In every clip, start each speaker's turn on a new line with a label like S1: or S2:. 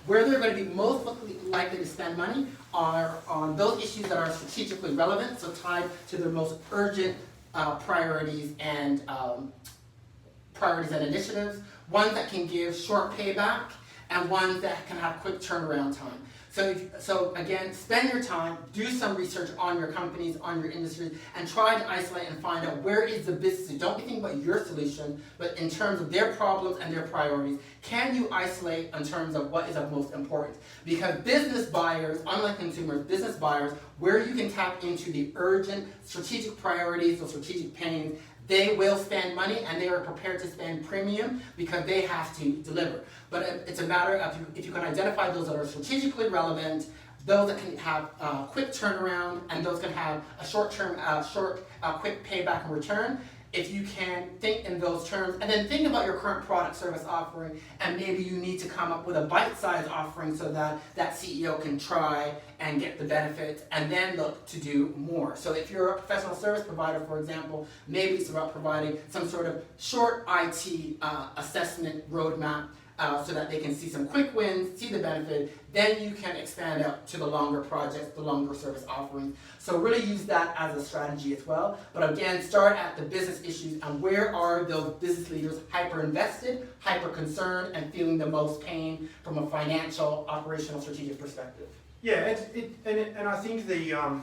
S1: where they're going to be most likely to spend money are on those issues that are strategically relevant, so tied to their most urgent priorities and initiatives, ones that can give short payback, and ones that can have quick turnaround time. So again, spend your time, do some research on your companies, on your industries, and try to isolate and find out where is the business. Don't be thinking about your solution, but in terms of their problems and their priorities. Can you isolate in terms of what is of most importance? Because business buyers, unlike consumers, business buyers, where you can tap into the urgent strategic priorities or strategic pains, they will spend money and they are prepared to spend premium because they have to deliver. But it's a matter of if you can identify those that are strategically relevant, those that can have quick turnaround, and those can have a short-term, quick payback and return. If you can think in those terms, and then think about your current product service offering, and maybe you need to come up with a bite-sized offering so that that CEO can try and get the benefits, and then look to do more. So if you're a professional service provider, for example, maybe it's about providing some sort of short IT assessment roadmap so that they can see some quick wins, see the benefit, then you can expand out to the longer projects, the longer service offerings. So really use that as a strategy as well. But again, start at the business issues and where are those business leaders hyper-invested, hyper-concerned, and feeling the most pain from a financial, operational, strategic perspective.
S2: Yeah, and I think the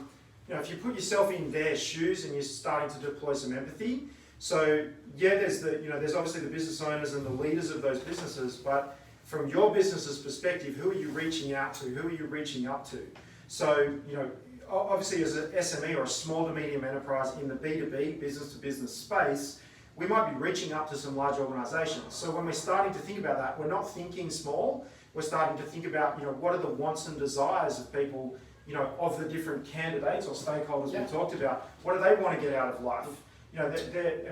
S2: if you put yourself in their shoes and you're starting to deploy some empathy. So yeah, there's obviously the business owners and the leaders of those businesses, but from your business's perspective, who are you reaching out to? Who are you reaching up to? So obviously as an SME or a small to medium enterprise in the B2B, business to business space, we might be reaching up to some large organisations. So when we're starting to think about that, we're not thinking small. We're starting to think about what are the wants and desires of people, of the different candidates or stakeholders we talked about. What do they want to get out of life?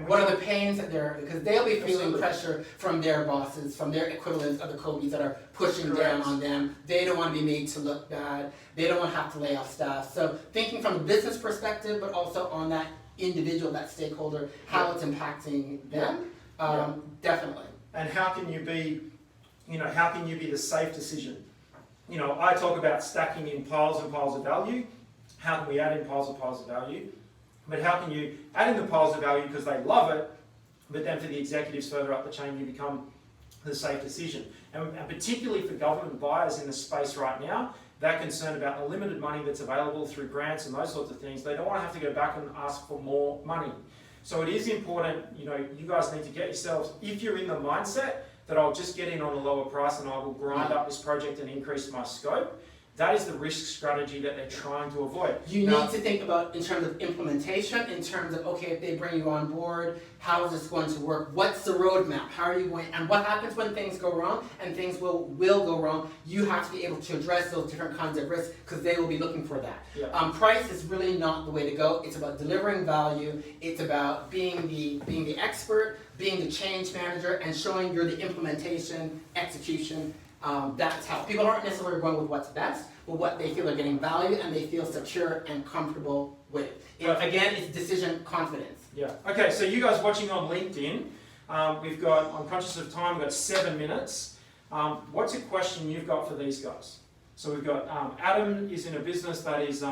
S1: What are the pains that because they'll be feeling pressure from their bosses, from their equivalents of the Kobis that are pushing down on them. They don't want to be made to look bad. They don't want to have to lay off staff. So thinking from a business perspective, but also on that individual, that stakeholder, how it's impacting them, definitely.
S2: And how can you be, the safe decision? I talk about stacking in piles and piles of value. How can we add in piles of value? But how can you add in the piles of value because they love it, but then for the executives further up the chain, you become the safe decision. And particularly for government buyers in the space right now, they're concerned about the limited money that's available through grants and those sorts of things. They don't want to have to go back and ask for more money. So it is important, you guys need to get yourselves, if you're in the mindset that I'll just get in on a lower price and I will grind up this project and increase my scope, that is the risk strategy that they're trying to avoid.
S1: You need to think about in terms of implementation, in terms of, okay, if they bring you on board, how is this going to work? What's the roadmap? How are you going? And what happens when things go wrong? And things will go wrong. You have to be able to address those different kinds of risks because they will be looking for that.
S2: Yeah.
S1: Price is really not the way to go. It's about delivering value. It's about being the expert, being the change manager, and showing you're the implementation, execution. That's how people aren't necessarily going with what's best, but what they feel are getting value and they feel secure and comfortable with. Again, it's decision confidence.
S2: Yeah. Okay, so you guys watching on LinkedIn, we've got, I'm conscious of time, we've got 7 minutes. What's a question you've got for these guys? So we've got Adam is in a business that is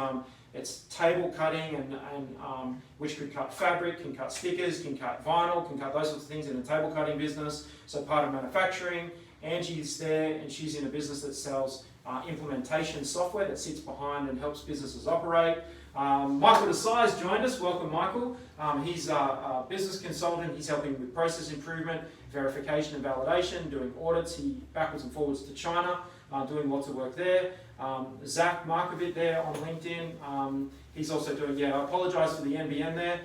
S2: it's table cutting and which could cut fabric, can cut stickers, can cut vinyl, can cut those sorts of things in a table cutting business. So part of manufacturing. Angie's there and she's in a business that sells implementation software that sits behind and helps businesses operate. Michael Desai's joined us. Welcome, Michael. He's a business consultant. He's helping with process improvement, verification and validation, doing audits. He backwards and forwards to China, doing lots of work there. Zach Markovic there on LinkedIn. He's also doing, I apologise for the NBN there.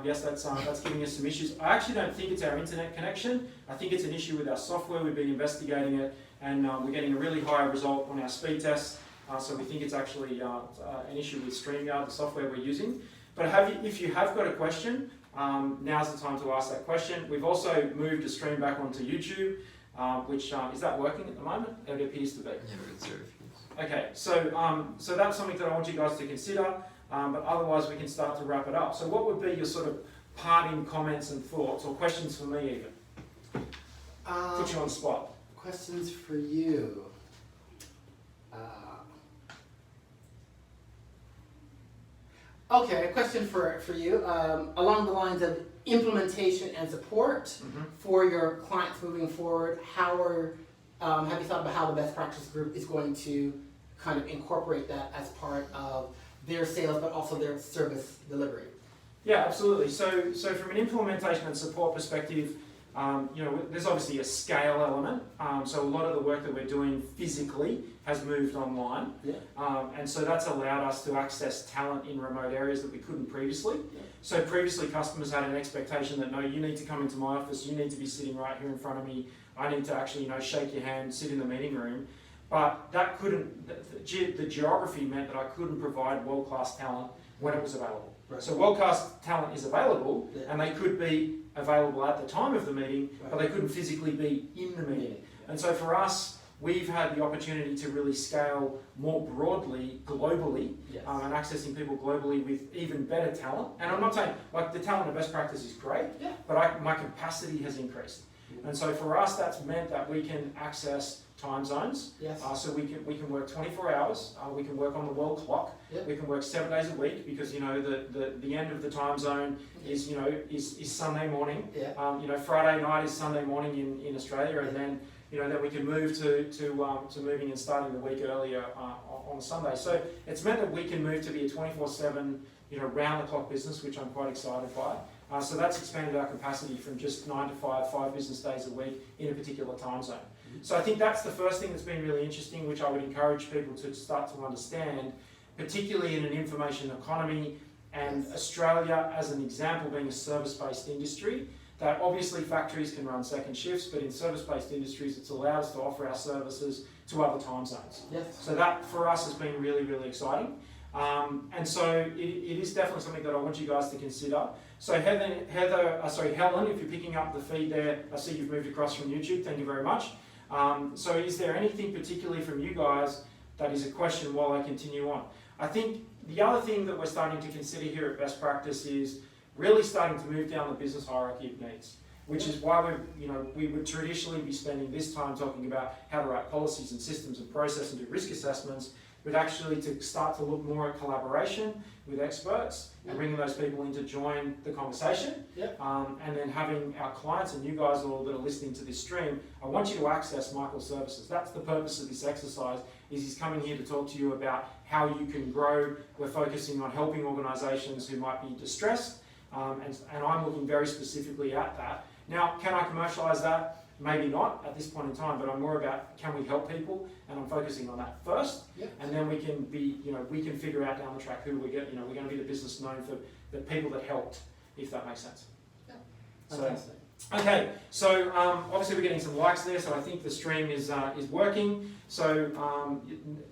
S2: Yes, that's giving us some issues. I actually don't think it's our internet connection. I think it's an issue with our software. We've been investigating it and we're getting a really high result on our speed tests. So we think it's actually an issue with StreamYard, the software we're using. But if you have got a question, now's the time to ask that question. We've also moved a stream back onto YouTube, which is that working at the moment? It appears to be.
S3: Yeah, it's very few.
S2: Okay, so that's something that I want you guys to consider. But otherwise we can start to wrap it up. So what would be your sort of parting comments and thoughts, or questions for me even? Put you on the spot.
S1: Questions for you. Okay, a question for you. Along the lines of implementation and support for your clients moving forward, have you thought about how the best practice group is going to kind of incorporate that as part of their sales, but also their service delivery?
S2: Yeah, absolutely. So from an implementation and support perspective, there's obviously a scale element. So a lot of the work that we're doing physically has moved online.
S1: Yeah.
S2: And so that's allowed us to access talent in remote areas that we couldn't previously.
S1: Yeah.
S2: So previously customers had an expectation that, no, you need to come into my office, you need to be sitting right here in front of me, I need to actually, shake your hand, sit in the meeting room. But that couldn't, the geography meant that I couldn't provide world-class talent when it was available.
S1: Right.
S2: So world-class talent is available,
S1: Yeah.
S2: and they could be available at the time of the meeting, but they couldn't physically be in the meeting. And so for us, we've had the opportunity to really scale more broadly, globally,
S1: Yes.
S2: and accessing people globally with even better talent. And I'm not saying, the talent of best practice is great,
S1: Yeah.
S2: but my capacity has increased. And so for us, that's meant that we can access time zones.
S1: Yes.
S2: So we can work 24 hours. We can work on the world clock.
S1: Yep.
S2: We can work 7 days a week because the end of the time zone is Sunday morning.
S1: Yeah.
S2: Friday night is Sunday morning in Australia, and then then we can move to moving and starting the week earlier on Sunday. So it's meant that we can move to be a 24/7 round the clock business, which I'm quite excited by. So that's expanded our capacity from just 9 to 5 business days a week in a particular time zone. So I think that's the first thing that's been really interesting, which I would encourage people to start to understand, particularly in an information economy and Australia as an example being a service-based industry, that obviously factories can run second shifts, but in service-based industries it's allowed us to offer our services to other time zones.
S1: Yes.
S2: So that for us has been really, really exciting. And so it is definitely something that I want you guys to consider. So Helen, if you're picking up the feed there, I see you've moved across from YouTube, thank you very much. So is there anything particularly from you guys that is a question while I continue on? I think the other thing that we're starting to consider here at Best Practice is really starting to move down the business hierarchy of needs, which is why we would traditionally be spending this time talking about how to write policies and systems and process and do risk assessments, but actually to start to look more at collaboration with experts and bringing those people in to join the conversation.
S1: Yep.
S2: And then having our clients and you guys all that are listening to this stream, I want you to access Michael's services. That's the purpose of this exercise, is he's coming here to talk to you about how you can grow. We're focusing on helping organisations who might be distressed, and I'm looking very specifically at that. Now, can I commercialise that? Maybe not at this point in time, but I'm more about can we help people, and I'm focusing on that first, and then we can be, we can figure out down the track who we're going to be the business known for the people that helped, if that makes sense.
S1: Yeah.
S2: So, okay, so obviously we're getting some likes there, so I think the stream is working. So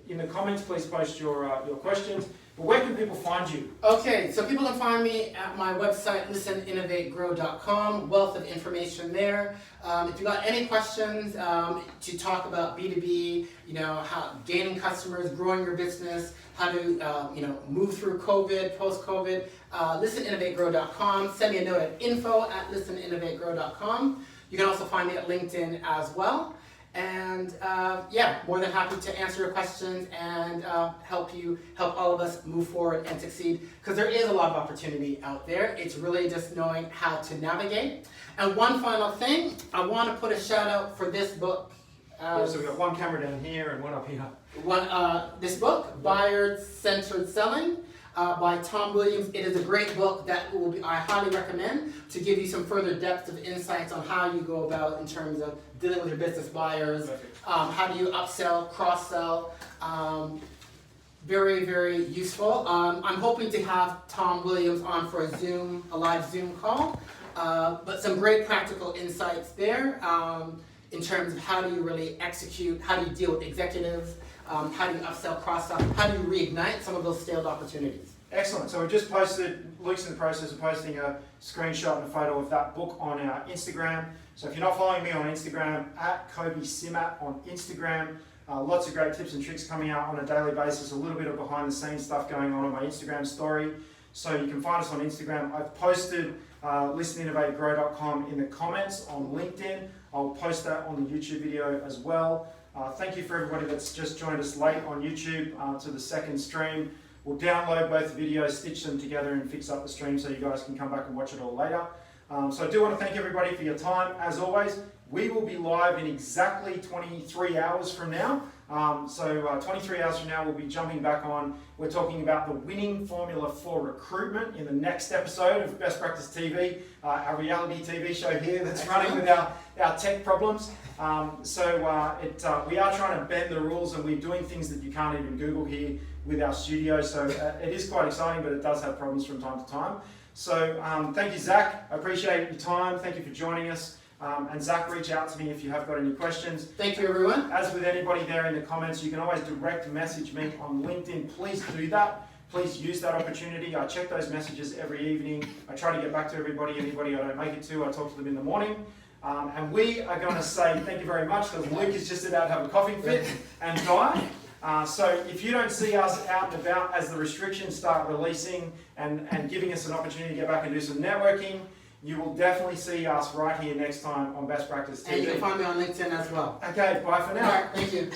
S2: in the comments, please post your questions. But where can people find you?
S1: Okay, so people can find me at my website, listeninnovategrow.com. Wealth of information there. If you got any questions to talk about B2B, how gaining customers, growing your business, how to move through COVID, post-COVID, listeninnovategrow.com. Send me a note at info@listeninnovategrow.com. You can also find me at LinkedIn as well. And more than happy to answer your questions and help all of us move forward and succeed, because there is a lot of opportunity out there. It's really just knowing how to navigate. And one final thing, I want to put a shout out for this book.
S2: So we've got one camera down here and one up here.
S1: This book, Buyer-Centered Selling, by Tom Williams. It is a great book that I highly recommend to give you some further depth of insights on how you go about in terms of dealing with your business buyers. How do you upsell, cross-sell? Very, very useful. I'm hoping to have Tom Williams on for a live Zoom call, but some great practical insights there in terms of how do you really execute, how do you deal with executives, how do you upsell, cross-sell, how do you reignite some of those stalled opportunities.
S2: Excellent. So we've just posted, Luke's in the process of posting a screenshot and a photo of that book on our Instagram. So if you're not following me on Instagram, at Kobi Simmat on Instagram, lots of great tips and tricks coming out on a daily basis, a little bit of behind the scenes stuff going on my Instagram story. So you can find us on Instagram. I've posted listeninnovategrow.com in the comments on LinkedIn. I'll post that on the YouTube video as well. Thank you for everybody that's just joined us late on YouTube to the second stream. We'll download both the videos, stitch them together and fix up the stream so you guys can come back and watch it all later. So I do want to thank everybody for your time. As always, we will be live in exactly 23 hours from now. 23 hours from now, we'll be jumping back on. We're talking about the winning formula for recruitment in the next episode of Best Practice TV, our reality TV show here that's running with our tech problems. We are trying to bend the rules, and we're doing things that you can't even Google here with our studio. So it is quite exciting, but it does have problems from time to time. So thank you, Zach. I appreciate your time. Thank you for joining us. And Zach, reach out to me if you have got any questions.
S1: Thank you, everyone.
S2: As with anybody there in the comments, you can always direct message me on LinkedIn. Please do that. Please use that opportunity. I check those messages every evening. I try to get back to everybody. Anybody I don't make it to, I talk to them in the morning. And we are going to say thank you very much, because Luke is just about to have a coughing fit and die. So if you don't see us out and about as the restrictions start releasing and giving us an opportunity to get back and do some networking, you will definitely see us right here next time on Best Practice TV.
S1: And you can find me on LinkedIn as well.
S2: Okay, bye for now.
S1: All right, thank you.